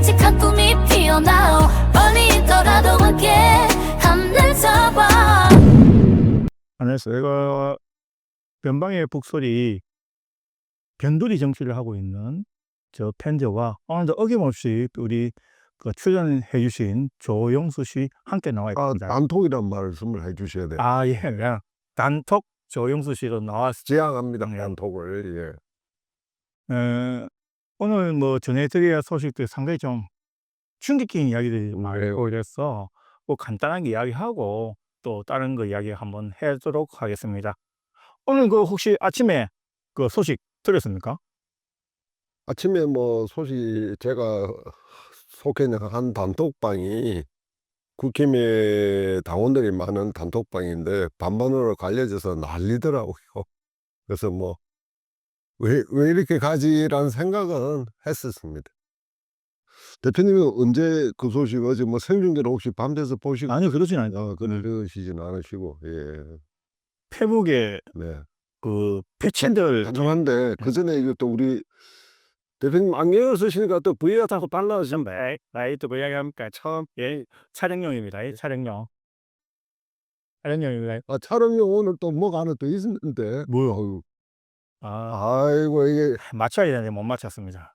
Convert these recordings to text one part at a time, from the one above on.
깜찍한 꿈이 피어나오. 멀리 있더라도 함께 하늘 잡아. 안녕하세요. 제가 변방의 북소리 변두리 정치를 하고 있는 저 팬저와 오늘도 어김없이 우리 출연해 주신 조영수 씨 함께 나와 있습니다. 단톡이란 말씀을 해주셔야 돼요. 예. 그냥 단톡 조영수 씨로 나왔습니다. 지향합니다. 네. 단톡을. 오늘 뭐 전해드려야 소식들 상당히 좀 충격적인 이야기들이 많고 이래서 뭐 간단하게 이야기하고 또 다른 거 이야기 한번 해도록 하겠습니다. 오늘 혹시 아침에 소식 들었습니까? 아침에 뭐 소식 제가 속해 있는 한 단톡방이 국힘의 당원들이 많은 단톡방인데 반반으로 갈려져서 난리더라고요. 그래서 뭐 왜 이렇게 가지라는 생각은 했었습니다. 대표님은 언제 그 소식 어제 뭐 생중계를 혹시 밤새서 보시고? 아니요, 그러진 않아요. 그러시진 않으시고. 예. 페북에 네. 패친들 죄송한데 그 전에 이것도 우리 대표님 안경을 쓰시니까 또 V가 자꾸 달라지는데. 또 그 이야기합니까? 처음 촬영용입니다. 촬영용. 촬영용입니다. 촬영용 오늘 또 뭐가 하나 더 있는데. 뭐요? 어휴, 아이고, 이게 맞춰야 되는데 못 맞췄습니다.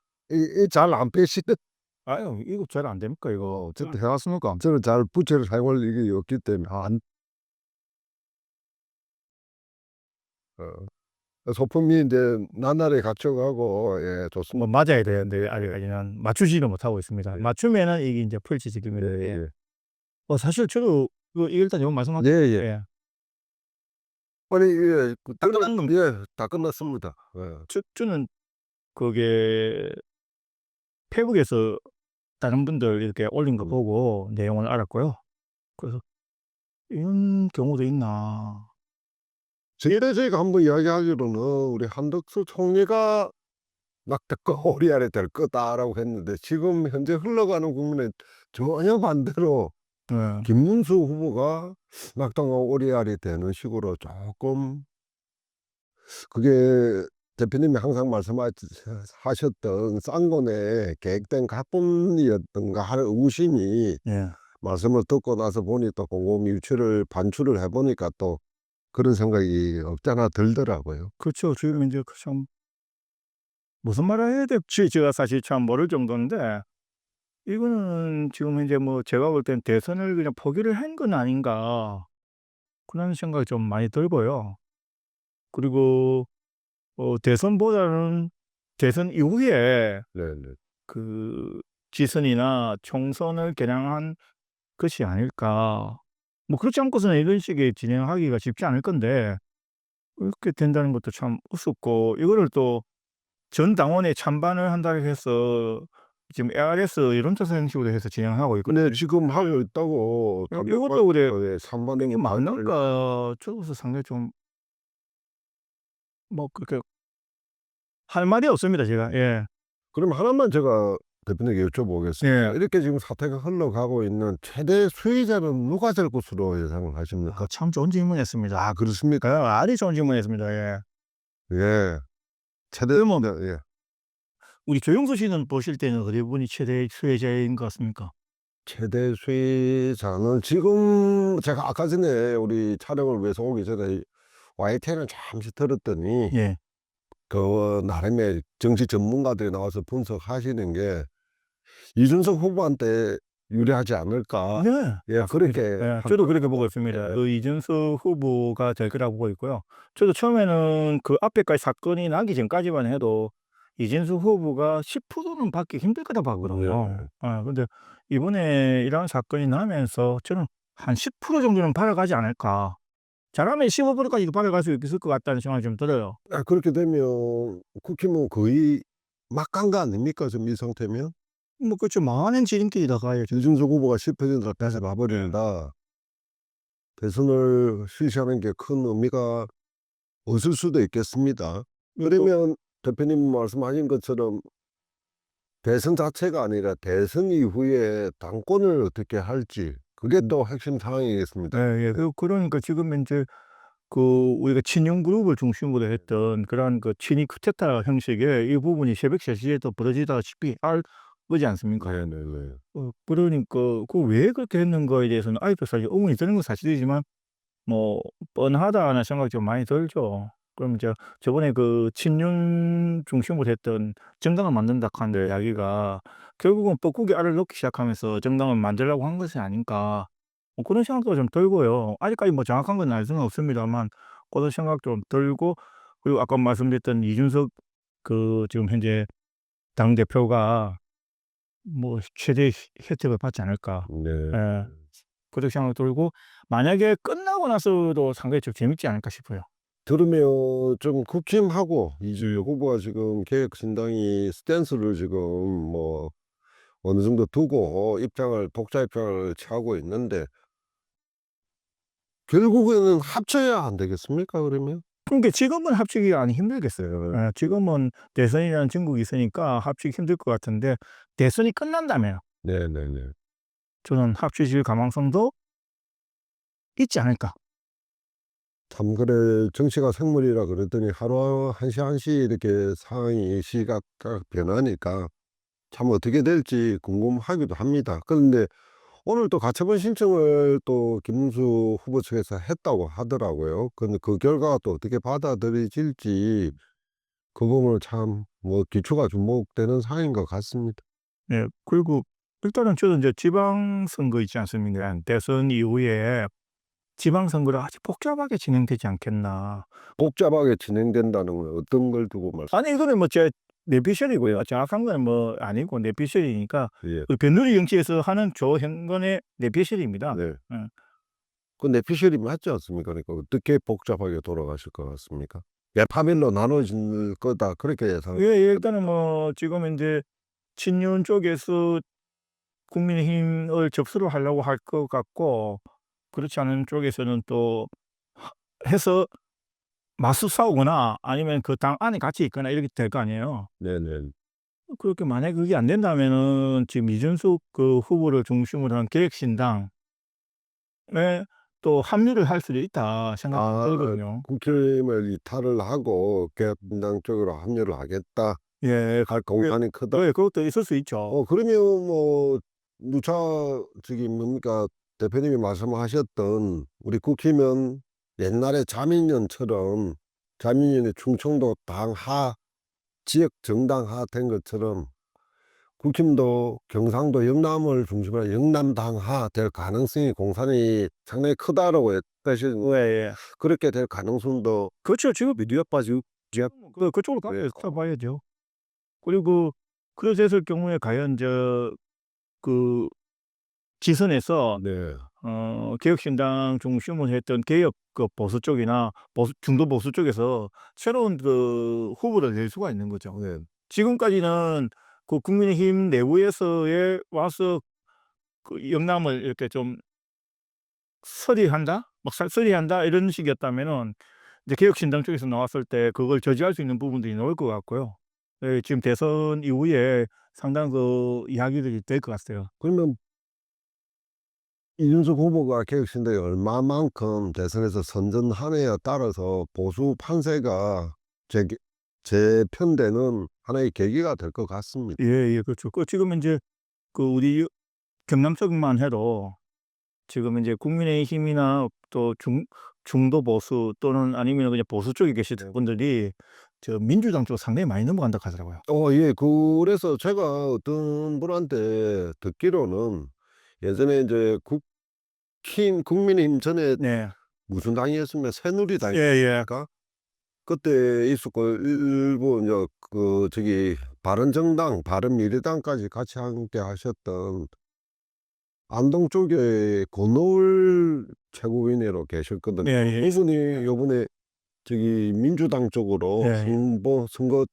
잘 안 빼시대. 아유, 이거 잘 안 됩니까 이거? 어쨌든 해왔습니까? 저는 잘 부채를 사용할 일이 없기 때문에 소품이 이제 나날이 갖춰가고. 예, 좋습니다. 뭐 맞아야 되는데 아직까지는 맞추지는 못하고 있습니다. 맞추면은 이게 이제 펼쳐지기입니다. 예. 사실 저도 일단 이거 말씀하세요. 예. 아니, 예, 다 끝났습니다. 예. 저는 그게 페북에서 다른 분들 이렇게 올린 거 보고 내용을 알았고요. 그래서 이런 경우도 있나. 저희가 한번 이야기하기로는 우리 한덕수 총리가 오리알이 될 거다라고 했는데 지금 현재 흘러가는 국면에 전혀 반대로 네. 김문수 후보가 낙당과 오리알이 되는 식으로 조금, 그게 대표님이 항상 말씀하셨던 쌍권의 계획된 가뿐이었던가 하는 의구심이 예. 말씀을 듣고 나서 보니 또 곰곰이 반추를 해보니까 또 그런 생각이 없잖아 들더라고요. 그렇죠. 지금 이제 참 무슨 말을 해야 될지 제가 사실 참 모를 정도인데 이거는 지금 이제 뭐 제가 볼 땐 대선을 그냥 포기를 한 건 아닌가 그런 생각이 좀 많이 들고요. 그리고 대선보다는 대선 이후에 네네. 지선이나 총선을 겨냥한 것이 아닐까. 뭐 그렇지 않고서는 이런 식의 진행하기가 쉽지 않을 건데 이렇게 된다는 것도 참 우습고, 이거를 또 전 당원에 찬반을 한다고 해서 지금 ARS 여론조사 형식으로 해서 진행하고 있거든요. 근데 지금 하고 있다고. 이것도 그래. 네, 3만 이게 맞는가? 저도 상당히 좀 뭐 그렇게 할 말이 없습니다, 제가. 예. 그럼 하나만 제가 대표님께 여쭤보겠습니다. 예. 이렇게 지금 사태가 흘러가고 있는 최대 수혜자는 누가 될 것으로 예상을 하십니까? 참 좋은 질문했습니다. 그렇습니까? 아주 좋은 질문했습니다. 예. 예. 최대. 예. 우리 조영수 씨는 보실 때는 어디 분이 최대 수혜자인 것 같습니까? 최대 수혜자는 지금 제가 아까 전에 우리 촬영을 위해서 오기 전에 YTN을 잠시 들었더니 예. 나름의 정치 전문가들이 나와서 분석하시는 게 이준석 후보한테 유리하지 않을까. 네. 예, 그렇게. 예, 저도 그렇게 보고 있습니다. 이준석 후보가 될 거라고 보고 있고요. 저도 처음에는 그 앞에까지 사건이 나기 전까지만 해도 이준석 후보가 10%는 받기 힘들 거다 봤거든요. 근데 이번에 이런 사건이 나면서 저는 한 10% 정도는 받아가지 않을까. 잘하면 15%까지도 받아갈 수 있을 것 같다는 생각이 좀 들어요. 그렇게 되면 국힘은 거의 막간 거 아닙니까? 지금 이 상태면. 뭐 그렇죠. 많은 지름길이 다 가요. 이준석 후보가 10%를 다시 봐버린다. 대선을 실시하는 게 큰 의미가 없을 수도 있겠습니다. 그러면 대표님 말씀하신 것처럼 대선 자체가 아니라 대선 이후에 당권을 어떻게 할지, 그게 또 핵심 사항이겠습니다. 예. 그러니까 지금 이제 우리가 친윤 그룹을 중심으로 했던 그런 친이 쿠데타 형식의 이 부분이 새벽 3시에 또 벌어지다시피 그지 않습니까? 네네네. 그러니까 그 왜 그렇게 했는 거에 대해서는 아직도 사실 의문이 드는 건 사실이지만 뭐 뻔하다는 생각이 좀 많이 들죠. 그럼 저번에 그 친윤 중심으로 했던 정당을 만든다 하는 이야기가 결국은 뻐꾸기 알을 넣기 시작하면서 정당을 만들려고 한 것이 아닌가, 뭐 그런 생각도 좀 들고요. 아직까지 뭐 정확한 건 알 수는 없습니다만 그런 생각 좀 들고, 그리고 아까 말씀드렸던 이준석 그 지금 현재 당대표가 뭐 '최대의 혜택을 받지 않을까.' 네. 예. 그렇게 생각이 들고, 만약에 끝나고 나서도 상당히 좀 재밌지 않을까 싶어요. 그러면 좀 국힘하고 이주호 후보가 지금 개혁신당이 스탠스를 지금 뭐 어느 정도 두고 입장을 독자 입장을 취하고 있는데 결국에는 합쳐야 안 되겠습니까 그러면? 그러니까 지금은 합치기가 안 힘들겠어요. 예. 지금은 대선이라는 전국이 있으니까 합치기 힘들 것 같은데, 대선이 끝난다면 네네네. 저는 합쳐질 가망성도 있지 않을까. 참 그래 정치가 생물이라 그랬더니 하루 한 시 한 시 이렇게 상황이 시각각 변하니까 참 어떻게 될지 궁금하기도 합니다. 그런데 오늘 또 가처분 신청을 또 김문수 후보 측에서 했다고 하더라고요. 근데 그 결과가 또 어떻게 받아들여질지 그 부분은 참 뭐 기초가 주목되는 사안인 것 같습니다. 예. 그리고 일단은 저는 이제 지방선거 있지 않습니까? 대선 이후에 지방선거가 아주 복잡하게 진행되지 않겠나. 복잡하게 진행된다는 건 어떤 걸 두고 말씀? 아니 이거는 뭐 제 내피셜이고요. 정확한 건 뭐 아니고 내피셜이니까 예. 그 변두리 정치에서 하는 조현건의 내피셜입니다. 네. 예. 그 내피셜이 맞지 않습니까? 그러니까 어떻게 복잡하게 돌아가실 것 같습니까? 파별로 나눠질 거다 그렇게 예상. 예, 일단은 뭐 지금 인제 친윤 쪽에서 국민의힘을 접수를 하려고 할 것 같고, 그렇지 않은 쪽에서는 또 하 해서 맞서 싸우거나 아니면 그 당 안에 같이 있거나 이렇게 될 거 아니에요. 네네. 그렇게 만약에 그게 안 된다면은 지금 이준석 그 후보를 중심으로 한 개혁신당에 또 합류를 할 수도 있다 생각이 아 들거든요. 국힘을 이탈을 하고 개혁신당 쪽으로 합류를 하겠다 예. 할 공간이 크다. 예, 그것도 있을 수 있죠. 그러면 뭐 누차 저기 뭡니까 대표님이 말씀하셨던 우리 국힘은 옛날에 자민련처럼 자민련의 충청도 당하 지역 정당화 된 것처럼 국힘도 경상도 영남을 중심으로 영남당화 될 가능성이 공산이 상당히 크다라고 사실 예예. 그렇게 될 가능성도 그렇죠. 지금 미디어 빠지고 그쪽으로 네. 가 봐야죠. 그리고 그렇게 됐을 경우에 과연 그 지선에서 네. 개혁신당 중심으로 했던 개혁 그 보수 쪽이나 중도 보수 쪽에서 새로운 그 후보를 낼 수가 있는 거죠. 네. 지금까지는 그 국민의힘 내부에서의 와서 그 영남을 이렇게 좀 서리한다? 막 쌀서리한다 이런 식이었다면은 이제 개혁신당 쪽에서 나왔을 때 그걸 저지할 수 있는 부분들이 나올 것 같고요. 예, 지금 대선 이후에 상당한 그 이야기들이 될 것 같아요. 그러면 이준석 후보가 개혁신당에 얼마만큼 대선에서 선전하느냐에 따라서 보수 판세가 재편되는 하나의 계기가 될 것 같습니다. 예예, 그렇죠. 지금 인제 그 우리 경남 쪽만 해도 지금 인제 국민의힘이나 또 중도 보수 또는 아니면 그냥 보수 쪽에 계시는 분들이 민주당 쪽으로 상당히 많이 넘어간다고 하더라고요. 예. 그래서 제가 어떤 분한테 듣기로는 예전에 이제 국민의힘 전에 네. 무슨 당이었습니까? 예예. 새누리당입니까? 그때 있었고 일부 이제 그 저기 바른정당, 바른미래당까지 같이 함께 하셨던 안동 쪽에 권오을 최고위원으로 계셨거든요. 예예. 이분이 요번에 저기 민주당 쪽으로 예. 선거위원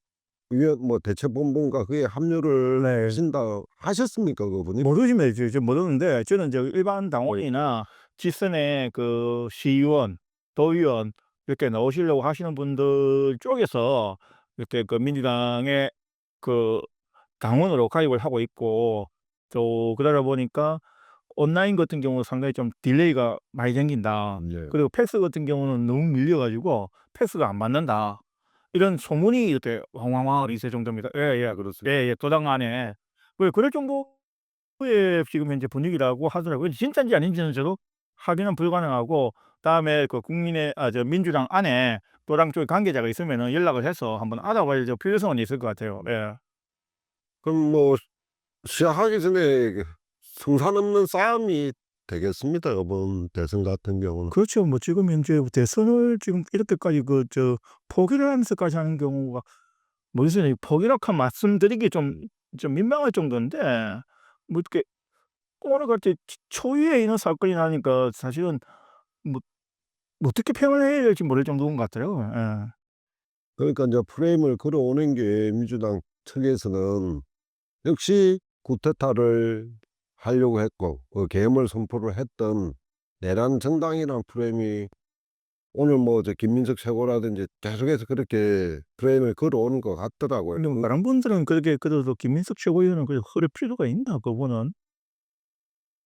뭐 대책본부인가 그에 합류를 네. 하신다 하셨습니까 그분이? 모르지만 저 모르는데 저는 일반 당원이나 뒷선에 그 시의원, 도의원 이렇게 나오시려고 하시는 분들 쪽에서 이렇게 그 민주당의 그 당원으로 가입을 하고 있고, 또 그러다 보니까 온라인 같은 경우는 상당히 좀 딜레이가 많이 생긴다. 네. 그리고 팩스 같은 경우는 너무 밀려 가지고 팩스가 안 맞는다. 이런 소문이 이렇게 왕왕왕 있을 정도입니다. 예예. 그렇습니다. 예예. 도당 안에. 왜 그럴 정도의 지금 현재 분위기라고 하더라고요. 진짜인지 아닌지는 저도 확인은 불가능하고 다음에 그 국민의 민주당 안에 또 당 쪽 관계자가 있으면은 연락을 해서 한번 알아봐야 될 필요성은 있을 것 같아요. 예. 그럼 뭐 시작하기 전에 성산 없는 싸움이 되겠습니다. 이번 대선 같은 경우는. 그렇죠. 뭐 지금 현재 대선을 지금 이렇게까지 포기를 하면서까지 하는 경우가 모르겠어요. 포기라고 말씀드리기 좀 민망할 정도인데 뭐 이렇게 오늘같이 초유의 이런 사건이 나니까 사실은 뭐 어떻게 평을 해야 될지 모를 정도인 것 같더라고요. 예. 그러니까 이제 프레임을 걸어오는 게 민주당 측에서는 역시 쿠데타를 하려고 했고 계엄을 선포를 했던 내란 정당이라는 프레임이 오늘 뭐 김민석 최고라든지 계속해서 그렇게 프레임을 걸어오는 것 같더라고요. 근데 뭐 다른 분들은 그렇게 그래도 김민석 최고위원은 흐를 필요가 있나 그분은.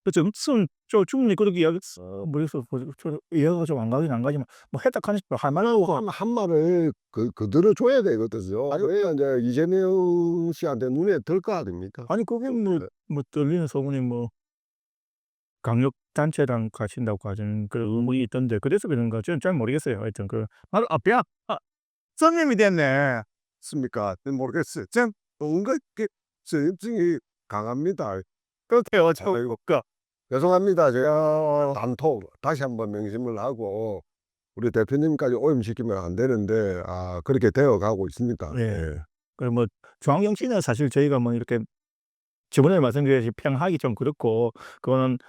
그쵸. 무슨 충분히 그렇게 이야기했어. 모르겠어. 저 이해가 좀 안 가긴 안 가지만 뭐 했다 하니까 할 만하고 한 말을 그대로 줘야 되거든요. 왜 이제 이재명 씨한테 눈에 들 거 아닙니까? 아니 그게 네. 뭐 들리는 소문이 뭐 강력 단체랑 가신다고 하는 그런 의문이 있던데 그래서 그런가 저는 잘 모르겠어요. 하여튼 야 선임이 됐네. 습니까? 모르겠어요. 전 뭔가 이렇게 저염증이 강합니다. 그렇대요. 아이고. 죄송합니다. 제가 단톡 다시 한번 명심을 하고 우리 대표님까지 오염시키면 안 되는데 그렇게 되어 가고 있습니다. 예. 예. 뭐 중앙정 씨는 사실 저희가 뭐 이렇게 저번에 말씀드렸듯이 평하기 좀 그렇고 그거는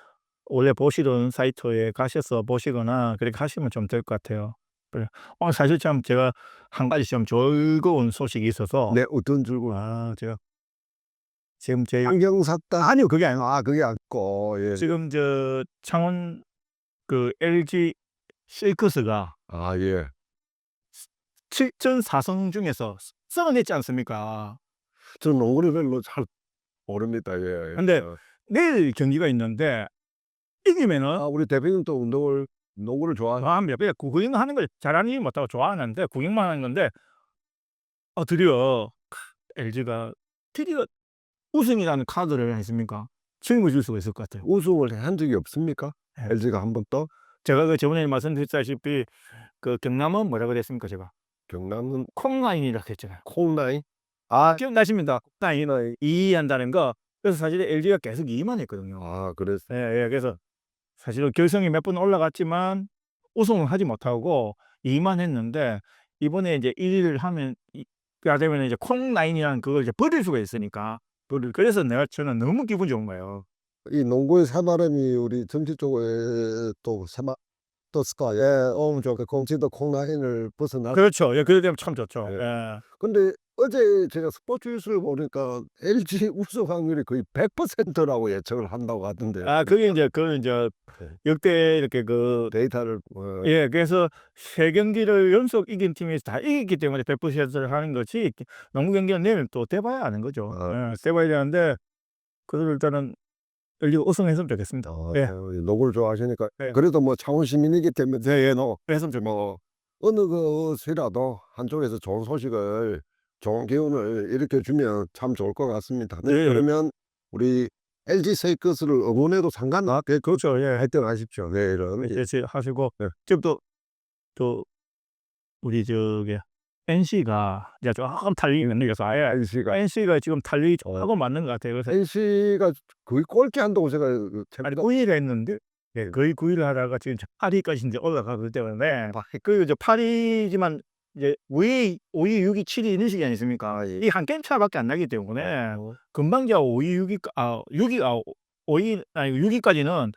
원래 보시던 사이트에 가셔서 보시거나 그렇게 하시면 좀 될 것 같아요. 그래. 사실 참 제가 한 가지 좀 즐거운 소식이 있어서 네, 어떤 줄고 제가 지금 안경 샀다. 아니요 그게 아니고 그게 아니고 예. 지금 창원 LG 실크스가 예. 7전 4성 중에서 썰어냈지 않습니까? 저는 농구를 별로 잘 모릅니다. 예. 근데 내일 경기가 있는데 이기면은 우리 대표님도 농구를 좋아하는 구경만 하는 걸 잘하는 못하고 좋아하는데 구경만 하는 건데 드디어 LG가 드디어 우승이라는 카드를 했습니까? 책임을 질 수가 있을 것 같아요. 우승을 한 적이 없습니까? 예. LG가 한 번도? 제가 저번에 말씀드렸다시피 경남은 뭐라 그랬습니까 제가? 경남은 콩라인이라고 했잖아요. 콩라인? 기억나십니다. 콩라인을 2위한다는 거. 그래서 사실 LG가 계속 2위만 했거든요. 그랬어요. 예. 그래서 사실은 결승에 몇 번 올라갔지만 우승을 하지 못하고 2위만 했는데 이번에 이제 1위를 하면 되면 이제 콩라인이라는 그걸 이제 버릴 수가 있으니까 그래서 저는 너무 기분 좋은 거예요. 이 농구의 새바람이 우리 정치 쪽에 또 떴을까? 예, 좋게 공지도 콩라인을 벗어나. 그렇죠. 예, 그래 되면 참 좋죠. 예. 예. 근데 어제 제가 스포츠 뉴스를 보니까 LG 우승 확률이 거의 100%라고 예측을 한다고 하던데. 그게 이제 그거는 이제 네. 역대 이렇게 데이터를 예, 그래서 3경기를 연속 이긴 팀이 다 이겼기 때문에 100%를 하는 거지 농구 경기는 내일 또 떼봐야 아는 거죠. 예, 떼봐야 되는데 그래도 일단은 LG가 우승했으면 좋겠습니다. 예. 농구를 좋아하시니까 예. 그래도 뭐 창원 시민이기 때문에 그랬으면 좋겠습니다. 뭐 어느 것이라도 한쪽에서 좋은 소식을 좋은 기운을 일으켜 주면 참 좋을 것 같습니다. 네, 예. 그러면 우리 LG 세이커스를 응원해도 상관없게 그렇죠. 예. 하여튼 하십시오. 내일은 이제 하시고 네. 지금 또 우리 NC가 이제 조금 탄력이 있는 서 NC가 지금 탄력이 조금 맞는 것 같아요. 그래서 NC가 거의 꼴찌 한다고 제가 아니 9위를 했는데 예, 거의 9위를 하다가 지금 8위까지 이제 올라가기 때문에 그리고 이제 8위지만 이제 5위, 6위, 7위 이런 식이 아니습니까? 이 한 게임 차밖에 안 나기 때문에 금방 이제 5위, 5위 아니 6위까지는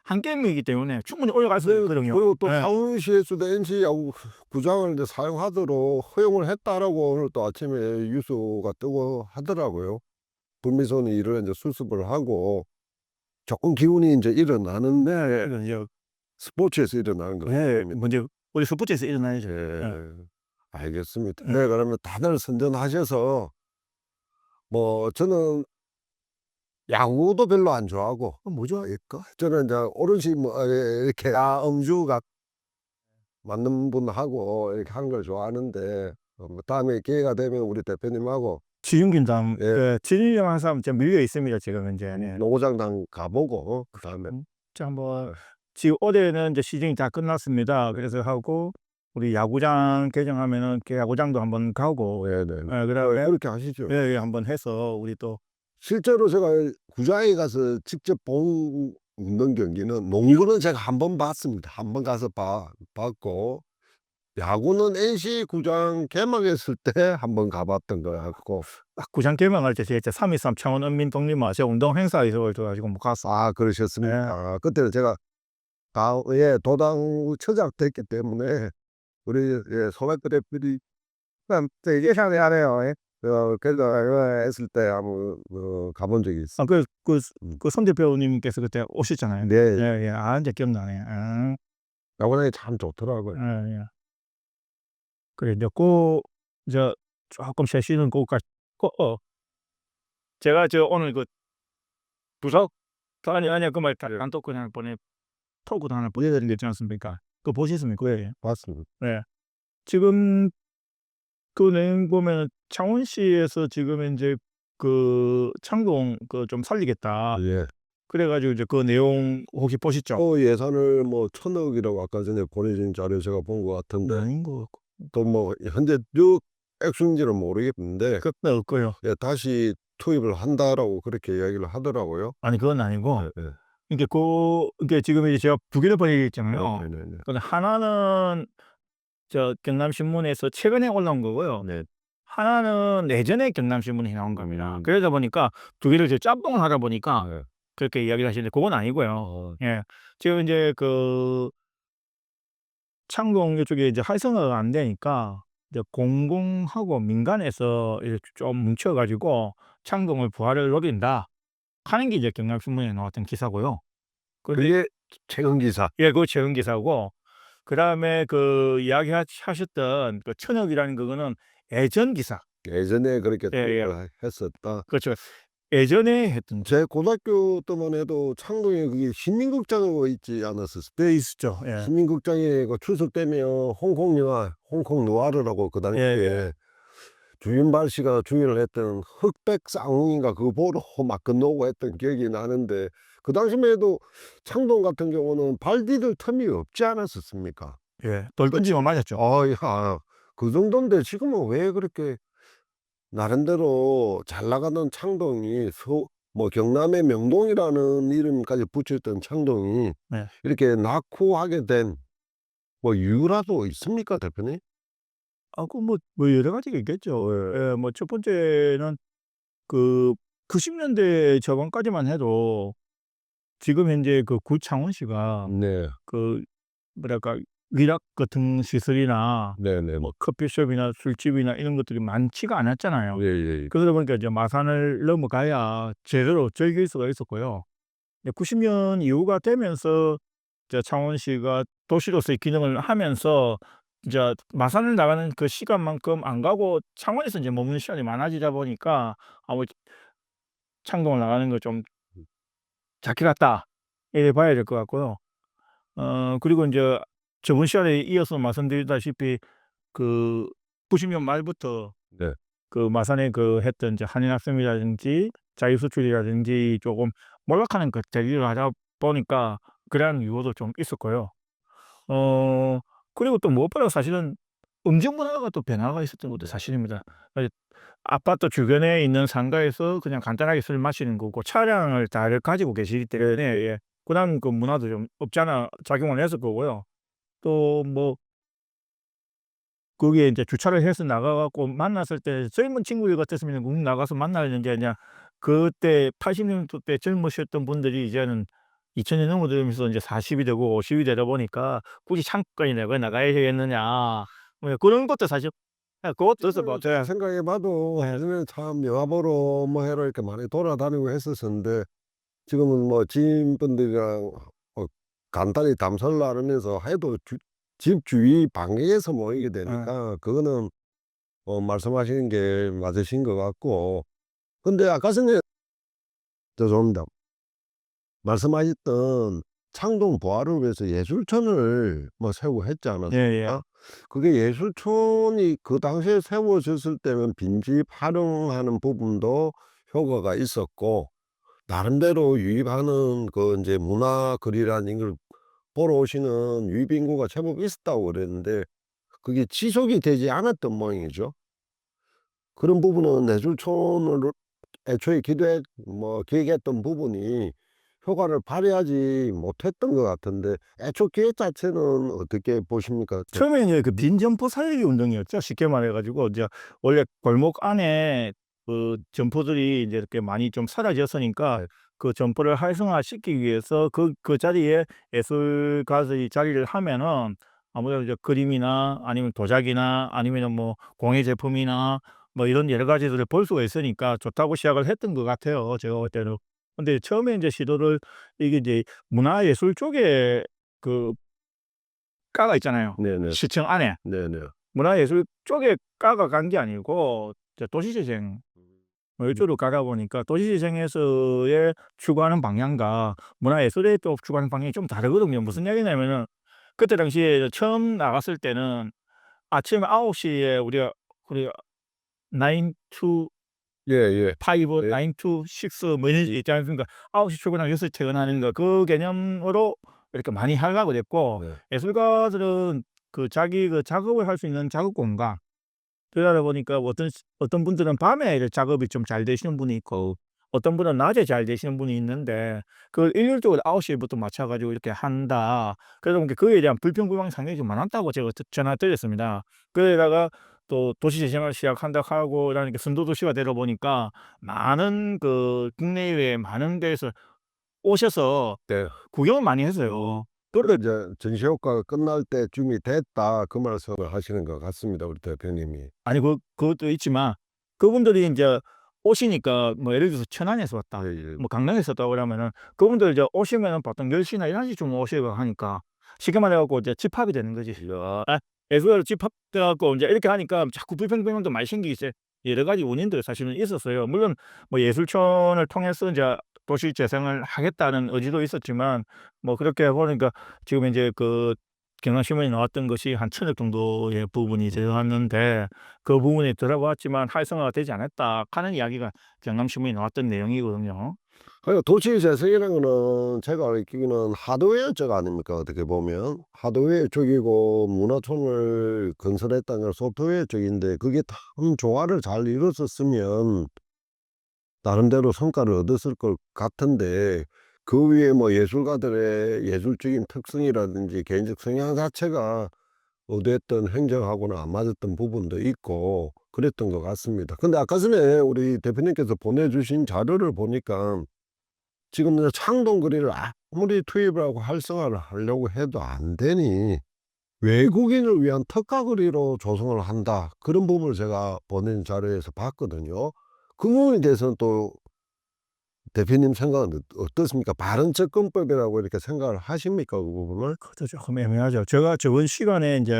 한 게임이기 때문에 충분히 올라갈 수 있거든요. 그리고 또 예. 창원시에서도 NC 야구 구장을 이제 사용하도록 허용을 했다라고 오늘 또 아침에 뉴스가 뜨고 하더라고요. 불미선이 이를 이제 수습을 하고 조금 기운이 이제 일어나는데 이건 이제 스포츠에서 일어나는 거. 먼저 우리 스포츠에서 일어나야죠. 알겠습니다. 네, 그러면 다들 선전하셔서 뭐 저는 야구도 별로 안 좋아하고 뭐죠? 저는 이제 어르신 이렇게 음주가 맞는 분하고 이렇게 하는 걸 좋아하는데 다음에 기회가 되면 우리 대표님하고 지중긴담, 예. 예, 지중긴 한 사람 지금 밀려 있습니다 지금 이제. 네. 노고장당 가보고 그다음에 자, 한번 네. 지금 어제는 이제 시즌이 다 끝났습니다. 그래서 하고 우리 야구장 개장하면은 그 야구장도 한번 가고, 네네. 예, 그다음에 그렇게 하시죠. 예, 예, 한번 해서 우리 또 실제로 제가 구장에 가서 직접 본 운동 경기는 농구는 제가 한 번 봤습니다. 한 번 가서 봤고 야구는 NC 구장 개막했을 때 한 번 가봤던 거 같고. 딱 구장 개방할 때 제가 3.13 창원 인민독립마세 운동 행사에 있어가지고 못 갔어. 아, 그러셨습니까? 그때는 제가 예, 도당 처장 됐기 때문에 우리 예, 소백그래필이 되게 예상하네요. 예. 그래서 했을 때 한번 가본 적이 있어. 아, 그 손 대표님께서 그때 오셨잖아요. 네, 예, 예. 아, 이제 기억나네. 아, 야구장이 참 좋더라고요. 예, 예. 그래, 이제 그, 저, 조금 쉬시는 그까지, 제가 오늘 그 부석, 아니야, 그 말, 단톡 그냥 토크도 하나 보내드린 게 있지 않습니까? 그거 보셨습니까? 예, 봤습니다. 예. 지금 그 내용 보면 창원시에서 지금 이제 그 창동 그 좀 살리겠다. 예. 그래가지고 이제 그 내용 혹시 보셨죠? 예산을 뭐 1,000억이라고 아까 전에 보내준 자료 제가 본 것 같은데 아닌 거 또 뭐 현재 몇 액수인지는 모르겠는데 그때 없고요. 예, 다시 투입을 한다라고 그렇게 이야기를 하더라고요. 아니 그건 아니고 예. 이게 지금 이제 제가 두 개를 보내드렸잖아요. 네네네. 근데 하나는 경남신문에서 최근에 올라온 거고요. 네. 하나는 예전에 경남신문에 나온 겁니다. 음. 그러다 보니까 두 개를 이제 짬뽕을 하다 보니까 네. 그렇게 이야기를 하시는데 그건 아니고요. 예, 지금 이제 그 창동 이쪽에 이제 활성화가 안 되니까 이제 공공하고 민간에서 이렇게 좀 뭉쳐가지고 창동을 부활을 노린다 하는 게 이제 경남신문에 나왔던 기사고요. 그게 최근 기사. 예, 그 최근 기사고, 그 다음에 그 이야기하셨던 그 1,000억이라는 그거는 예전 기사. 예전에 그렇게 예, 예. 투입을 했었다. 그렇죠. 예전에 했던 제 고등학교 때만 해도 창동에 그게 신민극장으로 있지 않았었어요. 때 있었죠. 예. 신민극장에 그 추석 되면 홍콩 영화, 홍콩 누아르라고 그 당시에 예. 주윤발 씨가 주연을 했던 흑백 쌍웅인가 그거 보러 막 건너고 했던 기억이 나는데 그 당시만 해도 창동 같은 경우는 발 디딜 틈이 없지 않았었습니까? 예. 돌 던지면 맞았죠. 야, 그 정도인데 지금은 왜 그렇게 나름대로 잘 나가던 창동이 뭐 경남의 명동이라는 이름까지 붙였던 창동이 네. 이렇게 낙후하게 된 뭐 이유라도 있습니까, 대표님? 아, 뭐 여러 가지가 있겠죠. 예, 뭐 첫 번째는 그 90년대 저반까지만 해도 지금 현재 그 구 창원시가 네, 그 뭐랄까 위락 같은 시설이나 네네. 뭐 커피숍이나 술집이나 이런 것들이 많지가 않았잖아요. 예, 예. 그러다 보니까 이제 마산을 넘어가야 제대로 즐길 수가 있었고요. 90년 이후가 되면서 이제 창원시가 도시로서의 기능을 하면서 이제 마산을 나가는 그 시간만큼 안 가고 창원에서 이제 머무는 시간이 많아지다 보니까 아무 창동을 나가는 거 좀 작게 갔다 이래 봐야 될 것 같고요. 그리고 이제 저번 시간에 이어서 말씀드렸다시피 그 90년 말부터 네. 그 마산에 그 했던 이제 한인학생이라든지 자유수출이라든지 조금 몰락하는 그 대기를 하다 보니까 그러한 이유도 좀 있었고요. 그리고 또 무엇보다 사실은 음주 문화가 또 변화가 있었던 것도 사실입니다. 아파트 주변에 있는 상가에서 그냥 간단하게 술 마시는 거고 차량을 다들 가지고 계시기 때문에 예, 그다음 그 문화도 좀 없지 않아 작용을 했을 거고요. 또 뭐 거기에 이제 주차를 해서 나가 갖고 만났을 때 젊은 친구들 같았으면 나가서 만나는데 그냥 그때 80년도 때 젊으셨던 분들이 이제는 2000년 넘어들면서 이제 40이 되고 50이 되다 보니까 굳이 창고까지 내가 나가야 되겠느냐 뭐 그런 것도 사실 그것도 있어 뭐 제가 생각해 봐도 예전에는 참 영화 보러 뭐 해로 이렇게 많이 돌아다니고 했었는데 지금은 뭐 지인분들이랑 간단히 담소를 나누면서 해도 집 주위 반경에서 모이게 되니까 그거는 말씀하시는 게 맞으신 것 같고. 근데 아까 전에 죄송합니다. 말씀하셨던 창동 부활을 위해서 예술촌을 뭐 세우고 했지 않았습니까? 예, 예. 그게 예술촌이 그 당시에 세워졌을 때는 빈집 활용하는 부분도 효과가 있었고, 나름대로 유입하는 그 이제 문화거리라는 걸 보러 오시는 유입 인구가 제법 있었다고 그랬는데, 그게 지속이 되지 않았던 모양이죠. 그런 부분은 예술촌을 애초에 기획했던 부분이 효과를 발휘하지 못했던 것 같은데, 애초 기획 자체는 어떻게 보십니까? 처음에 이제 그 빈점포 살리기 운동이었죠. 쉽게 말해가지고 이제 원래 골목 안에 그 점포들이 이제 이렇게 많이 좀 사라졌으니까 네. 그 점포를 활성화시키기 위해서 그 자리에 예술가들이 자리를 하면은 아무래도 이제 그림이나 아니면 도자기나 아니면 뭐 공예 제품이나 뭐 이런 여러 가지들을 볼 수가 있으니까 좋다고 시작을 했던 것 같아요. 제가 볼 때는. 근데 처음에 이제 시도를 이게 이제 문화예술 쪽에 그 과가 있잖아요. 네네. 시청 안에. 네네. 문화예술 쪽에 과가 간 게 아니고 저 도시재생 뭐 이쪽으로 가다 보니까 도시재생에서의 추구하는 방향과 문화예술의 또 추구하는 방향이 좀 다르거든요. 무슨 얘기냐면은 그때 당시에 처음 나갔을 때는 아침 9시에 우리가 9 to 예예. 5, 네. 9 to 6 뭐 이런 있지 않습니까? 9시 출근하고 6시 퇴근하는 거 그 개념으로 이렇게 많이 하려고 됐고, 네. 예술가들은 그 자기 그 작업을 할 수 있는 작업 공간, 그러다 보니까 어떤 분들은 밤에 이렇게 작업이 좀 잘 되시는 분이 있고 어떤 분은 낮에 잘 되시는 분이 있는데 그걸 일률적으로 9시부터 맞춰 가지고 이렇게 한다. 그러다 보니까 그에 대한 불평불만이 상당히 좀 많았다고 제가 전화 드렸습니다. 그러다가 또 도시 재생을 시작한다 하고 이러니까 선도도시가 되다 보니까 많은 그 국내외 많은 데에서 오셔서 네. 구경을 많이 했어요. 그걸 이제 전시 효과가 끝날 때쯤이 됐다, 그 말씀을 하시는 것 같습니다, 우리 대표님이. 아니 그것도 있지만 그분들이 인제 오시니까 뭐 예를 들어서 천안에서 왔다, 예예. 뭐 강릉에서 왔다 그러면은 그분들 이제 오시면은 보통 10시나 11시쯤 오시고 하니까 쉽게 말해 갖고 이제 집합이 되는 거지. 아 예술가로 집합돼 갖고 인제 이렇게 하니까 자꾸 불평불만도 많이 생기기 여러 가지 원인들이 사실은 있었어요. 물론 뭐 예술촌을 통해서 인제 도시 재생을 하겠다는 의지도 있었지만 뭐 그렇게 보니까 지금 인제 그 경향신문에 나왔던 것이 한 1,000억 정도의 부분이 들어갔는데 그 부분이 들어갔지만 활성화가 되지 않았다 하는 이야기가 경향신문에 나왔던 내용이거든요. 그러니까 도시 재생이라는 거는 제가 알기로는 하드웨어 쪽 아닙니까? 어떻게 보면 하드웨어 쪽이고, 문화촌을 건설했다는 건 소프트웨어 쪽인데, 그게 참 조화를 잘 이뤘었으면 나름대로 성과를 얻었을 것 같은데, 그 위에 뭐 예술가들의 예술적인 특성이라든지 개인적 성향 자체가 의도했던 행정하고는 안 맞았던 부분도 있고 그랬던 것 같습니다. 근데 아까 전에 우리 대표님께서 보내주신 자료를 보니까 지금 이제 창동거리를 아무리 투입을 하고 활성화를 하려고 해도 안 되니 외국인을 위한 특화거리로 조성을 한다, 그런 부분을 제가 보낸 자료에서 봤거든요. 그 부분에 대해서는 또 대표님 생각은 어떻습니까? 바른 접근법이라고 이렇게 생각을 하십니까, 그 부분을? 그것도 조금 애매하죠. 제가 저번 시간에 인제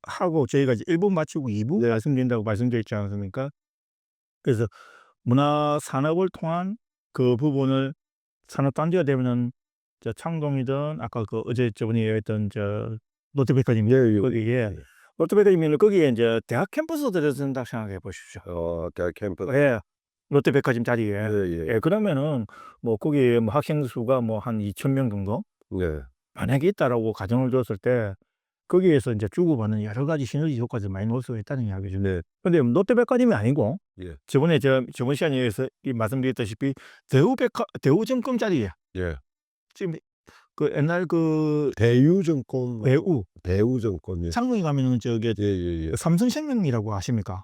하고 저희가 이제 1부 마치고 2부 네. 말씀드린다고 말씀드렸지 않습니까? 그래서 문화 산업을 통한 그 부분을 산업 단지가 되면은 저 창동이든 아까 그 어제 저분이 얘기했던 저 롯데백화점 예. 거기에 예. 롯데백화점이면 거기에 인제 대학 캠퍼스가 들어선다고 생각해 보십시오. 대학 캠퍼스. 예. 롯데백화점 자리에. 예예. 예 그러면은 뭐 거기에 뭐 학생 수가 뭐 한 2,000명 정도 네. 만약에 있다라고 가정을 뒀을 때 거기에서 인제 주고받는 여러 가지 시너지 효과들이 많이 나올 수가 있다는 이야기죠. 네. 근데 롯데백화점이 아니고 예. 저번에 저번 시간에서 말씀드렸다시피 대우증권 자리에 예. 지금 그 옛날 그 대유증권. 외우 대우증권. 예. 창동에 가면은 저기 예예예. 삼성생명이라고 아십니까?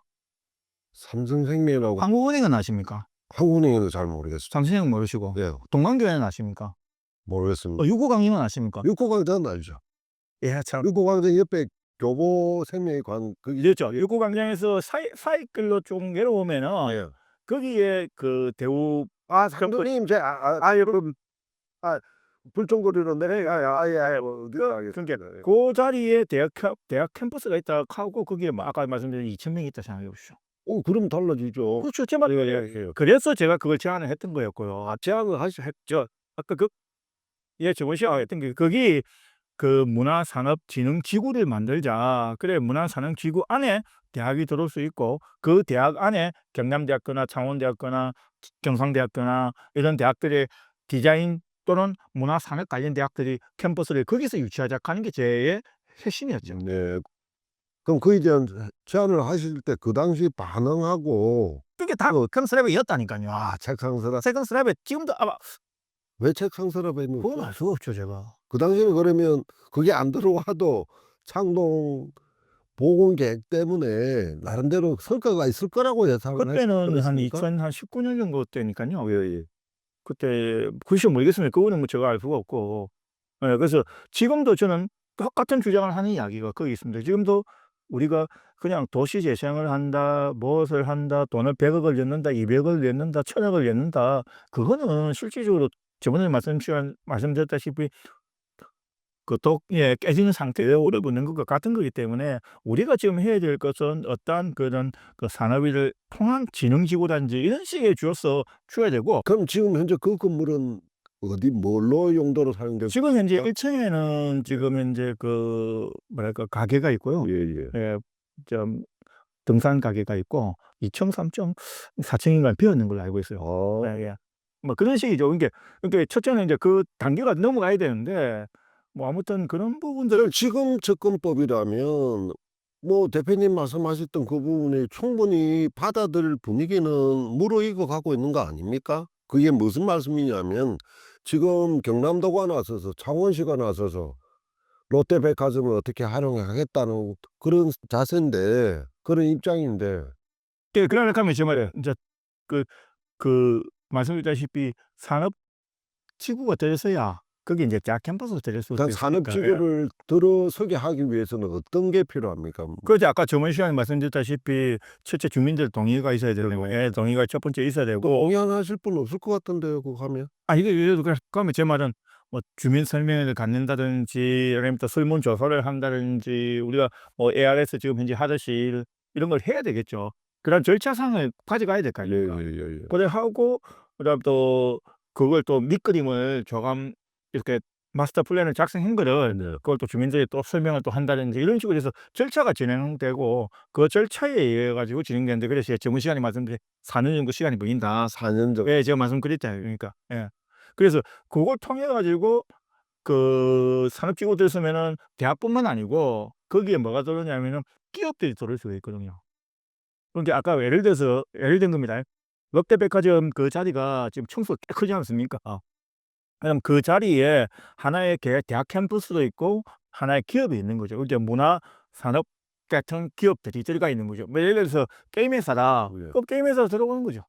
삼성생명하고 한국은행은 아십니까? 한국은행은 잘 모르겠습니다. 삼성생명 모르시고 예. 동광교회는 아십니까? 모르겠습니다. 육구강림은 아십니까? 육고광장은 알죠. 예 참 육고광장 옆에 교보생명이 그. 그렇죠. 육구광장에서 사이길로 좀 내려오면은 예. 거기에 그 대우 상도님 여러분 불종거리로 내려가 뭐 어디가 그러니까 알겠습니다. 예. 그 자리에 대학 캠퍼스가 있다 하고 거기에 뭐 아까 말씀드린 2,000명이 있다 생각해 보십시오. 그럼 달라지죠. 그렇죠. 제 말이에요. 예. 그래서 제가 그걸 제안을 했던 거였고요. 제안을 했죠. 아까 예 저번 시간에 했던 게 거기 그 문화산업진흥지구를 만들자. 그래 문화산업지구 안에 대학이 들어올 수 있고 그 대학 안에 경남대학교나 창원대학교나 경상대학교나 이런 대학들의 디자인 또는 문화산업 관련 대학들이 캠퍼스를 거기서 유치하자 하는 게 제 핵심이었죠. 네. 그럼 그에 대한 제안을 하실 때 그 당시 반응하고 그게 다 컨셉이었다니까요. 책상 서랍. 세컨 스랩에 지금도 아마 왜 책상 서랍에 그건 넣었죠? 알 수가 없죠 제가. 그 당시에는 그러면 그게 안 들어와도 창동 보건 계획 때문에 나름대로 성과가 있을 거라고 예상을 그때는 한 그랬습니까? 2019년 정도 때니까요. 예. 그때 글쎄 모르겠습니다. 그거는 뭐 제가 알 수가 없고. 예, 그래서 지금도 저는 똑같은 주장을 하는 이야기가 거기 있습니다. 지금도 우리가 그냥 도시 재생을 한다, 무엇을 한다, 돈을 100억을 냈는다, 200억을 냈는다, 1000억을 냈는다. 그거는 실질적으로 저번에 말씀드렸다시피 그 독에 깨지는 상태에 오래 붙는 것과 같은 거기 때문에 우리가 지금 해야 될 것은 어떠한 그런 그 산업을 통한 진흥지구단지 이런 식의 줘야 되고 그럼 지금 현재 그 건물은 어디 뭘로 용도로 사용되고 지금 현재 1층에는 지금 현재 그 뭐랄까 가게가 있고요. 예예. 예, 좀 등산 가게가 있고 2층, 3층, 4층인가 비어 있는 걸로 알고 있어요. 아. 예. 뭐 그런 식이죠. 그러니까 첫째는 이제 그 단계가 넘어가야 되는데 뭐 아무튼 그런 부분들을 지금 접근법이라면 뭐 대표님 말씀하셨던 그 부분이 충분히 받아들일 분위기는 무르익어 가고 있는 거 아닙니까? 그게 무슨 말씀이냐면 지금 경남도가 나서서 창원시가 나서서 롯데백화점을 어떻게 활용하겠다는 그런 자세인데 그런 입장인데 예, 그러니까 하면 제 말이에요. 이제 그 말씀드렸다시피 산업 지구가 되어서야 그게 이제 대학 캠퍼스가 될 수 일단 있으니까. 예. 산업지구를 들어서게 하기 위해서는 어떤 게 필요합니까? 그렇죠. 아까 저번 시간에 말씀드렸다시피 첫째 주민들 동의가 있어야 되고, 예, 동의가 첫 번째 있어야 되고. 동의하실 분 없을 것 같은데요, 그거 하면? 이게 그러면 제 말은 뭐 주민 설명회를 갖는다든지 아니면 또 설문조사를 한다든지 우리가 뭐 ARS 지금 현재 하듯이 이런 걸 해야 되겠죠. 그런 절차상을 가져가야 될 거 아닙니까? 예예예. 그래 하고 그다음 또 그걸 또 밑그림을 이렇게 마스터 플랜을 작성한 거를 네. 그걸 또 주민들이 또 설명을 또 한다든지 이런 식으로 해서 절차가 진행되고 그 절차에 의해 가지고 진행되는데 그래서 제가 저번 시간에 말씀드린 4년 정도 시간이 걸린다. 4년 정도. 예, 제가 말씀드렸잖아요. 그러니까. 예. 그래서 그걸 통해 가지고 그 산업지구 됐으면은 대학뿐만 아니고 거기에 뭐가 들어오냐면은 기업들이 들어올 수가 있거든요. 그런데 아까 예를 든 겁니다. 롯데백화점 그 자리가 지금 청수가 꽤 크지 않습니까? 그럼 그 자리에 하나의 대학 캠퍼스도 있고 하나의 기업이 있는 거죠. 이제 문화 산업 같은 기업들이 들어가 있는 거죠. 뭐 예를 들어서 게임 회사다. 예. 그럼 게임 회사 들어오는 거죠.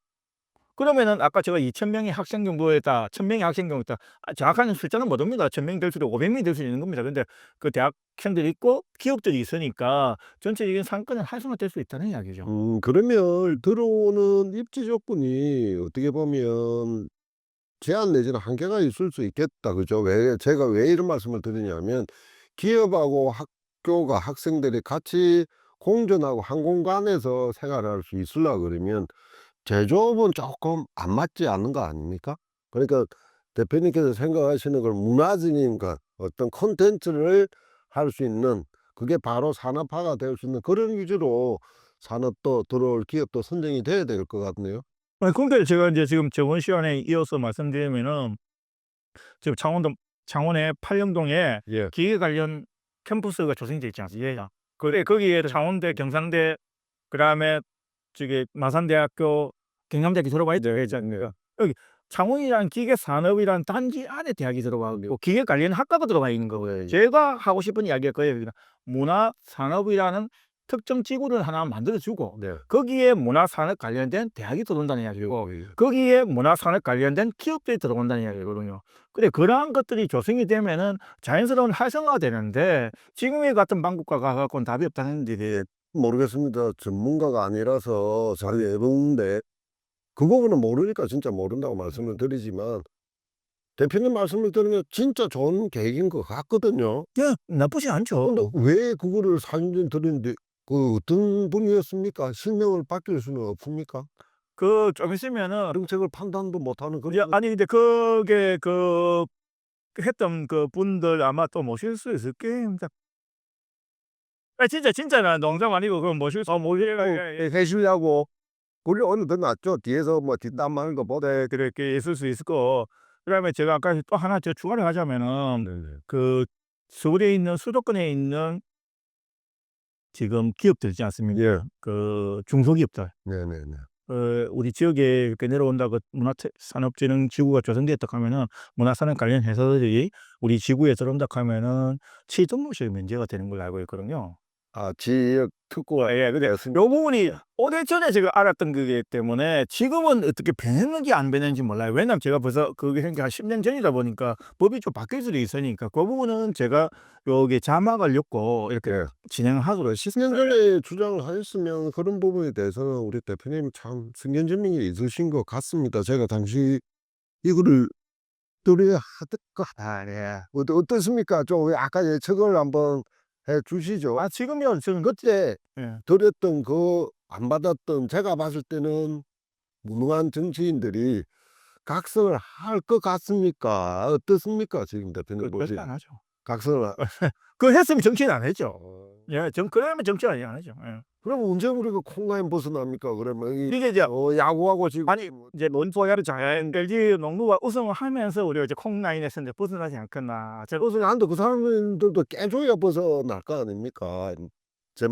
그러면은 아까 제가 2,000명의 학생 정도에다 1,000명의 학생 정도다. 정확한 숫자는 못 옵니다. 1,000명이 될 수도 있고 500명이 될 수 있는 겁니다. 근데 그 대학생들이 있고 기업들이 있으니까 전체적인 상권은 활성화될 수 있다는 이야기죠. 그러면 들어오는 입지 조건이 어떻게 보면 제한 내지는 한계가 있을 수 있겠다. 그죠? 제가 왜 이런 말씀을 드리냐면 기업하고 학교가 학생들이 같이 공존하고 한 공간에서 생활할 수 있으려 그러면 제조업은 조금 안 맞지 않는 거 아닙니까? 그러니까 대표님께서 생각하시는 걸 문화적인 것, 어떤 콘텐츠를 할 수 있는 그게 바로 산업화가 될 수 있는 그런 위주로 산업도 들어올 기업도 선정이 돼야 될 것 같네요. 그러니까 제가 이제 지금 저번 시간에 이어서 말씀드리면은 지금 창원의 팔령동에 예. 기계 관련 캠퍼스가 조성돼 있지 않습니까? 그래 거기에 창원대, 경상대, 그다음에 저기 마산대학교, 경남대학교 들어가 있지 않습니까? 여기 창원이란 기계 산업이란 단지 안에 대학이 들어가 있고 기계 관련 학과가 들어가 있는 거고요. 예. 제가 하고 싶은 이야기가 그거예요. 문화 산업이라는 특정 지구를 하나 만들어 주고 네. 거기에 문화 산업 관련된 대학이 들어온다는 이야기고 예. 거기에 문화 산업 관련된 기업들이 들어온다는 이야기거든요. 근데 그러한 것들이 조성이 되면은 자연스러운 활성화가 되는데 지금의 같은 방법과 가 갖고는 답이 없다는 데 모르겠습니다. 전문가가 아니라서 잘 외우는데 그 부분은 모르니까 진짜 모른다고 말씀을 드리지만 대표님 말씀을 들으면 진짜 좋은 계획인 것 같거든요. 예, 나쁘지 않죠. 근데 왜 그거를 4년 전에 들었는데 그 어떤 분이었습니까? 실명을 밝힐 수는 없습니까? 그 좀 있으면은 정책을 판단도 못하는 그런 아니 근데 그게 했던 그 분들 아마 또 모실 수 있을 게임니다. 진짜는 농담 아니고 그럼 모실 수 해 주려고 우리 어느 더 낫죠. 뒤에서 뭐 뒷담하는 것보다. 네, 그렇게 있을 수 있을 거. 그다음에 제가 아까 또 하나 더 추가를 하자면은 네네. 그 서울에 있는 수도권에 있는 지금 기업들 있지 않습니까? 예. 그 중소기업들. 네네네. 우리 지역에 이렇게 내려온다 그 문화산업진흥지구가 조성됐다 하면은 문화산업 관련 회사들이 우리 지구에 들어온다 하면은 취등록세 면제가 되는 걸로 알고 있거든요. 아 지역 특구가 예, 근데 요 부분이 오래전에 제가 알았던 거기 때문에 지금은 어떻게 변했는지 안 변했는지 몰라요. 왜냐면 제가 벌써 그게 한 10년 전이다 보니까 법이 좀 바뀔 수도 있으니까 그 부분은 제가 여기 자막을 넣고 이렇게 예. 진행하도록 10년 전에 주장을 하셨으면 그런 부분에 대해서는 우리 대표님 참 승견증이 있으신 것 같습니다. 제가 당시 이거를 드려야 네. 어떻습니까? 좀 아까 예측을 한번 해 주시죠. 아 지금요. 지금 그때 예. 드렸던 그 안 받았던 제가 봤을 때는 무능한 정치인들이 각성을 할 것 같습니까? 어떻습니까? 지금 대표님 절대 보시기에. 안 하죠. 각성을 그거 했으면 정치인 안 했죠. 어. 예. 그러면 정치인 안 하죠. 예. 그럼 언제 우리가 콩라인 벗어납니까? 그러면 이게 이제 야구하고 지금 아니 이제 뭔 소리를 잘 LG 농구가 우승을 하면서 우리가 이제 콩라인에서 이제 벗어나지 않겠나. 벗어난다. 그 사람들도 깨줘야 벗어날 거 아닙니까? 저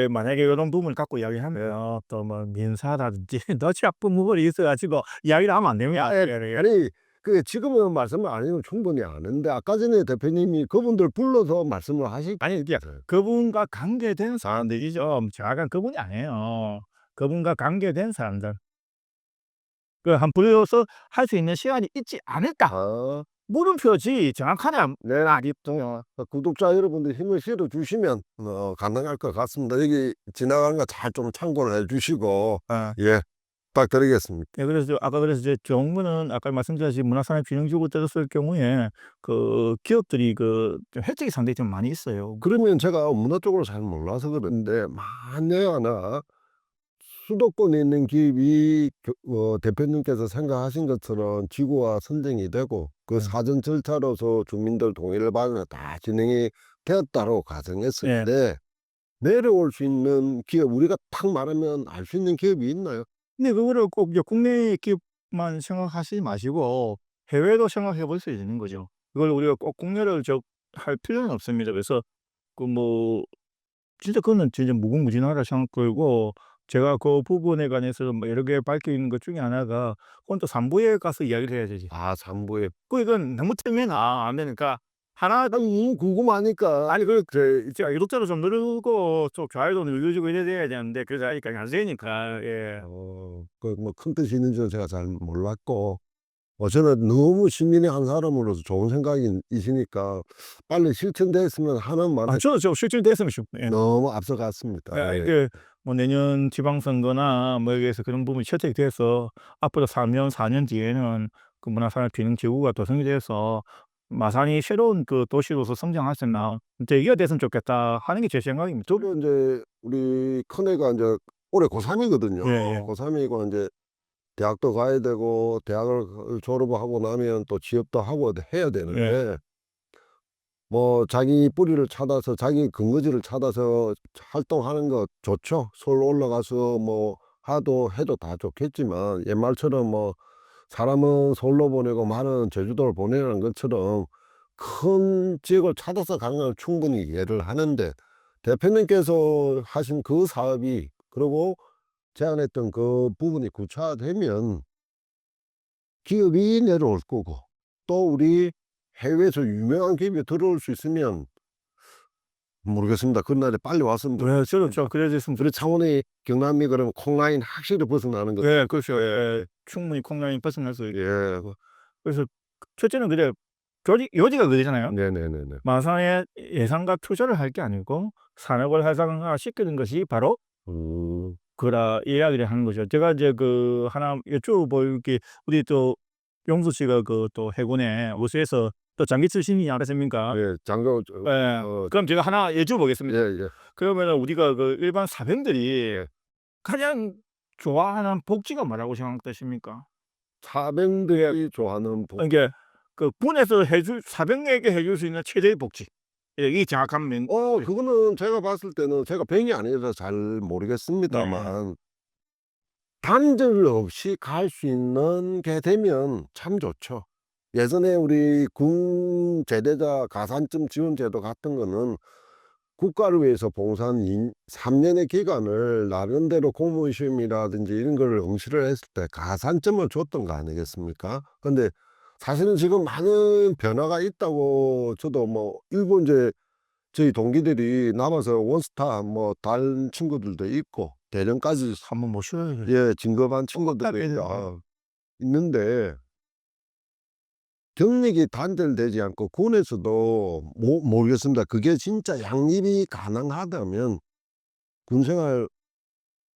만약에 이런 부분을 갖고 이야기하면 또 뭐 민사라든지 너치 나쁜 부분이 있어 가지고 이야기를 하면 안 됩니다. 아니 그 지금은 말씀을 안 해도 충분히 아는데 아까 전에 대표님이 그분들 불러서 말씀을 아니 이게 그분과 관계된 사람들이죠. 정확한 그분이 아니에요. 그분과 관계된 사람들. 그 한 불러서 할 수 있는 시간이 있지 않을까? 아, 물음표지 정확하냐? 네, 알겠어요. 구독자 여러분들 힘을 실어 주시면 가능할 것 같습니다. 여기 지나가는 거 잘 좀 참고를 해 주시고 아. 예 부탁드리겠습니다. 네, 그래서 아까 그래서 이제 정부는 아까 말씀드렸듯이 문화산업진흥지구 뜯었을 경우에 그 기업들이 그 좀 혜택이 상당히 좀 많이 있어요. 그러면 제가 문화 쪽으로 잘 몰라서 그런데 만에 하나 수도권에 있는 기업이 대표님께서 생각하신 것처럼 지구와 선정이 되고 그 네. 사전 절차로서 주민들 동의를 받으면 다 진행이 되었다고 가정했을 네. 때 내려올 수 있는 기업 우리가 탁 말하면 알 수 있는 기업이 있나요? 근데 그거를 꼭 이제 국내 기업만 생각하시지 마시고 해외도 생각해 볼 수 있는 거죠. 그걸 우리가 꼭 국내를 할 필요는 없습니다. 그래서 그 뭐 진짜 그거는 진짜 무궁무진하다 생각 들고 제가 그 부분에 관해서 뭐 여러 개 밝히는 것 중에 하나가 그건 또 3 부에 가서 이야기를 해야 되지. 아, 삼부에 이건 너무 틀면 안 되니까 하나 궁금하니까 아니 제가 구독자도 좀 늘고 좀 좋아요도 눌러주고 이래야 되는데 그러지 않으니까 안 되니까. 예. 그 뭐 큰 뜻이 있는 줄 제가 잘 몰랐고 저는 너무 시민의 한 사람으로서 좋은 생각이시니까 빨리 실천됐으면 하는 마음에 저도 실질됐으면 예. 너무 앞서갔습니다. 예. 이게 뭐 내년 지방선거나 뭐 여기에서 그런 부분이 채택이 돼서 앞으로 3 년, 4년 뒤에는 그 문화산업진흥지구가 도성이 돼서 마산이 새로운 그 도시로서 성장할 수 있나 얘기가 됐으면 좋겠다 하는 게 제 생각입니다. 저도 인제 우리 큰애가 인제 올해 고3 이거든요. 예예. 고3 이고 인제 대학도 가야 되고 대학을 졸업하고 나면 또 취업도 하고 해야 되는데 뭐 자기 뿌리를 찾아서 자기 근거지를 찾아서 활동하는 거 좋죠. 서울 올라가서 뭐 해도 다 좋겠지만 옛말처럼 뭐 사람은 서울로 보내고 말은 제주도를 보내라는 것처럼 큰 지역을 찾아서 가는 건 충분히 이해를 하는데 대표님께서 하신 그 사업이 그리고 제안했던 그 부분이 구체화되면 기업이 내려올 거고 또 우리 해외에서 유명한 기업이 들어올 수 있으면 모르겠습니다. 그날이 빨리 왔으면 네, 저도 그래졌으면 우리 창원의 경남이 그러면 콩라인 확실히 벗어나는 거. 예, 그렇죠. 예. 충분히 콩라인 벗어날 수 있고. 예. 그래서 첫째는 그래 요지가 그거잖아요. 네네네네. 마산에 예산과 투자를 할 게 아니고 산업을 활성화시키는 것이 바로 음. 그라 이야기를 하는 거죠. 제가 이제 그 하나 여쭤볼 게 우리 또 용수 씨가 그 또 해군에 우수해서 또 장기 출신이지 않습니까? 예. 장교 예. 그럼 제가 하나 여쭤보겠습니다. 예예. 그러면은 우리가 그 일반 사병들이 가장 좋아하는 복지가 뭐라고 생각되십니까? 사병들이 좋아하는 복. 이게 그 군에서 해줄 400명에게 해줄 수 있는 최대의 복지. 예, 이 정확한 명. 그거는 제가 봤을 때는 제가 병이 아니라서 잘 모르겠습니다만 단절 없이 갈 수 있는 게 되면 참 좋죠. 예전에 우리 군 제대자 가산점 지원 제도 같은 거는 국가를 위해서 봉사한 3년의 기간을 나름대로 공무원 시험이라든지 이런 걸 응시를 했을 때 가산점을 줬던 거 아니겠습니까? 근데 사실은 지금 많은 변화가 있다고 저도 뭐 일본 이제 저희 동기들이 남아서 원스타 뭐 달 친구들도 있고 대전까지 한번 모셔야 돼. 예 진급한 친구들이 있는데 경력이 단절되지 않고 군에서도 모르겠습니다. 그게 진짜 양립이 가능하다면 군생활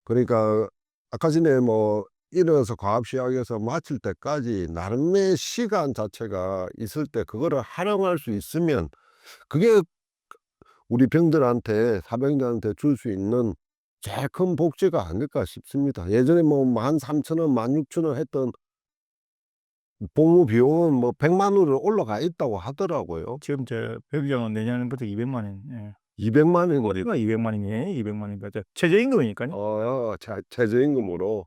그러니까 아까 전에 뭐 일어나서 과업 시작해서 마칠 때까지 나름의 시간 자체가 있을 때 그거를 활용할 수 있으면 그게 우리 병들한테 사병들한테 줄 수 있는 제일 큰 복지가 아닐까 싶습니다. 예전에 뭐 13,000원 16,000원 했던 복무 비용은 뭐 100만 원으로 올라가 있다고 하더라고요. 지금 저 배우장은 내년부터 200만 원. 예. 200만 원 우리가 200만 원이에요. 200만 원이 최저임금이니까요. 최저임금으로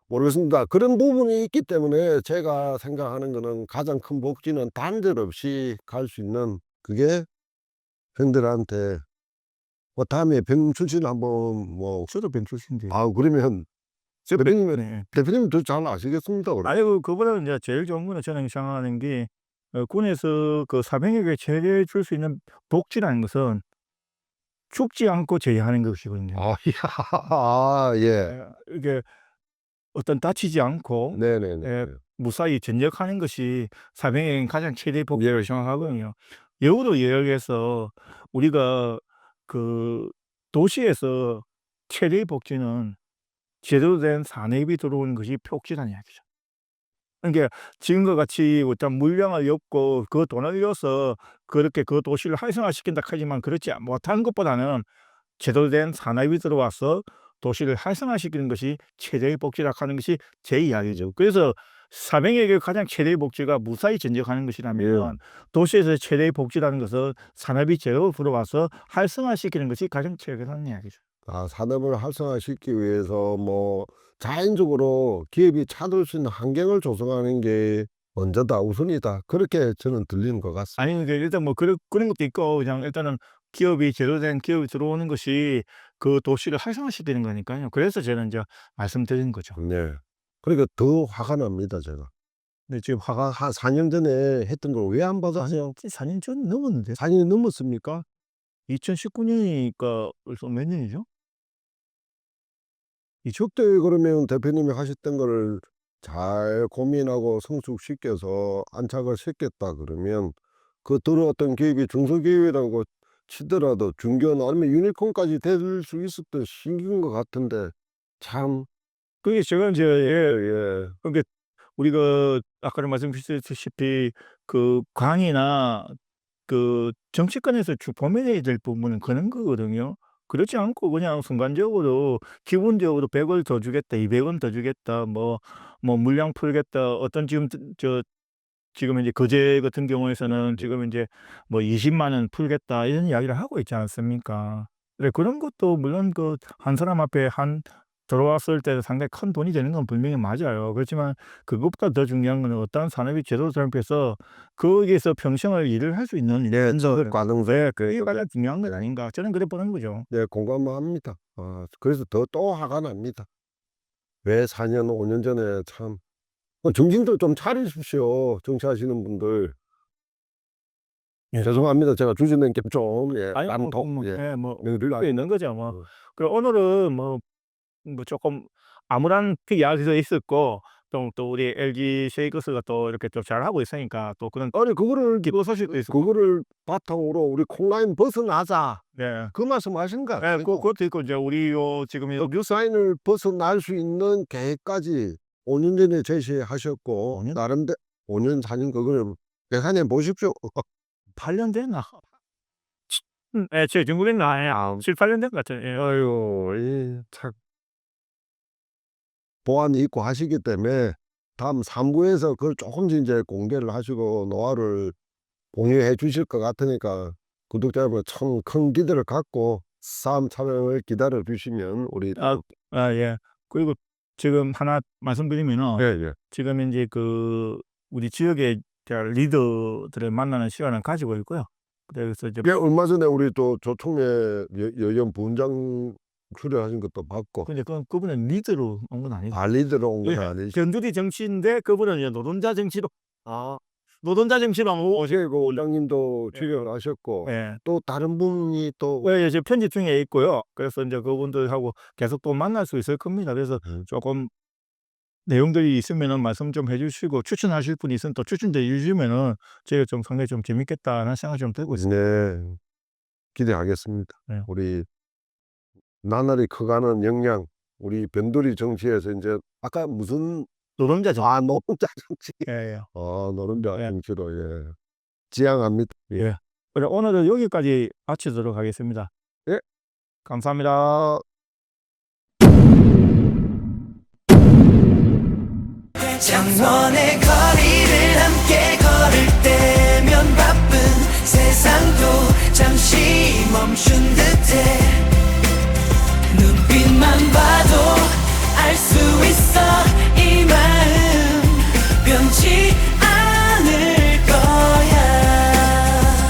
모르겠습니다. 그런 부분이 있기 때문에 제가 생각하는 거는 가장 큰 복지는 단절 없이 갈 수 있는 그게 병들한테 뭐 다음에 병 출신 한번 뭐 저도 병 출신인데. 그러면 저 대표님 네. 대표님 더 잘 아시겠습니다. 그럼. 아니 그거보다는 이제 제일 좋은 거는 저는 생각하는 게 군에서 그 사병에게 제일 줄 수 있는 복지라는 것은 죽지 않고 제의하는 것이거든요. 예. 이게 어떤 다치지 않고 네네네. 무사히 전역하는 것이 사병에게는 가장 최대의 복지라고 생각하거든요. 여우도 여역에서 우리가 그 도시에서 최대의 복지는 제대로 된 산업이 들어오는 것이 복지라는 이야기죠. 그러니까 지금과 같이 어떤 물량을 엮고 그 돈을 잃어서 그렇게 그 도시를 활성화시킨다 하지만 그렇지 못하는 것보다는 제대로 된 산업이 들어와서 도시를 활성화시키는 것이 최대의 복지라 하는 것이 제 이야기죠. 그래서 사병에게 가장 최대의 복지가 무사히 전역하는 것이라면 도시에서 최대의 복지라는 것은 산업이 제대로 들어와서 활성화시키는 것이 가장 최대라는 이야기죠. 산업을 활성화시키기 위해서 뭐 자연적으로 기업이 찾을 수 있는 환경을 조성하는 게 먼저다 우선이다 그렇게 저는 들리는 것 같습니다. 아니 근데 일단 뭐 그런 것도 있고 그냥 일단은 기업이 제대로 된 기업이 들어오는 것이 그 도시를 활성화시키는 거니까요. 그래서 저는 이제 말씀드린 거죠. 네. 그러니까 더 화가 납니다 제가. 근데 지금 화가 한 4년 전에 했던 걸 왜 안 받아서 4년 전 넘었는데 4년이 넘었습니까? 2019년이니까 벌써 몇 년이죠? 저때 그러면 대표님이 하셨던 거를 잘 고민하고 성숙시켜서 안착을 시켰다 그러면 그 들어왔던 기업이 중소기업이라고 치더라도 중견 아니면 유니콘까지 될 수 있었던 시기인 것 같은데 참 그게 제가 이제 그러니까 우리가 아까도 말씀드렸다시피 그 강의나 그 정치권에서 보면해야 될 부분은 그런 거거든요. 그렇지 않고 그냥 순간적으로 기본적으로 100을 더 주겠다, 200원 더 주겠다, 뭐 물량 풀겠다. 어떤 지금 이제 거제 같은 경우에서는 지금 이제 뭐 20만 원 풀겠다 이런 이야기를 하고 있지 않습니까? 네, 그런 것도 물론 그 한 사람 앞에 들어왔을 때 상당히 큰 돈이 되는 건 분명히 맞아요. 그렇지만 그것보다 더 중요한 거는 어떤 산업이 제대로 설립해서 거기에서 평생을 일을 할 수 있는 가능성 그게 가장 중요한 것 아닌가 저는 그래 보는 거죠. 네 공감합니다. 그래서 또 화가 납니다. 왜 4년 5년 전에 참 정신도 좀 차리십시오 정치하시는 분들. 예. 죄송합니다. 제가 주진우님 좀 아니 낭독 뭐 늘 하고 있는 거죠 뭐. 그리고 오늘은 뭐 조금 암울한 이야기도 있었고 또 우리 LG 쉐이커스가 또 이렇게 좀 잘하고 있으니까 또 그런 아니 그거를 기쁜 소식도 있었고 그거를 바탕으로 우리 콩라인 벗어나자 네. 그 말씀하신 거 예, 그것도 있고 이제 우리 지금 뉴스라인을 벗어날 수 있는 계획까지 5년 전에 제시하셨고 5년? 나름대로 5년 4년 그걸 계산해 보십시오. 8년 됐나? 제 중국에는 7, 8년 된 것 같아요. 예. 아유 참 보안이 있고 하시기 때문에 다음 3부에서 그걸 조금씩 이제 공개를 하시고 노하우를 공유해 주실 것 같으니까 구독자 여러분 참 큰 기대를 갖고 다음 촬영을 기다려 주시면 우리 예. 그리고 지금 하나 말씀드리면은 예. 지금 인제 우리 지역의 리더들을 만나는 시간을 가지고 있고요. 그래서 이제 예, 얼마 전에 우리 또 조총회 여연 부원장 출연하신 것도 봤고 근데 그분은 리더로 온 건 아니고 발리들어 온 건 예. 아니시. 변두리 정치인데 그분은 이제 노동자 정치로 아, 오시고 어제 그 원장님도 출연하셨고 예. 또 다른 분이 또 예, 지금 편집 중에 있고요. 그래서 인제 그분들하고 계속 또 만날 수 있을 겁니다. 그래서 조금 내용들이 있으면은 말씀 좀 해 주시고 추천하실 분이 있으면 또 추천해 주시면은 저희가 좀 상당히 좀 재밌겠다는 생각이 좀 들고 있습니다. 네, 기대하겠습니다. 네. 우리 나날이 커가는 역량, 우리 변두리 정치에서 이제 아까 무슨 노동자 정 노동자 정치. 예예. 노동자 예. 정치로 예. 지향합니다. 예. 그래 오늘은 여기까지 마치도록 하겠습니다. 예. 감사합니다. 장원의 거리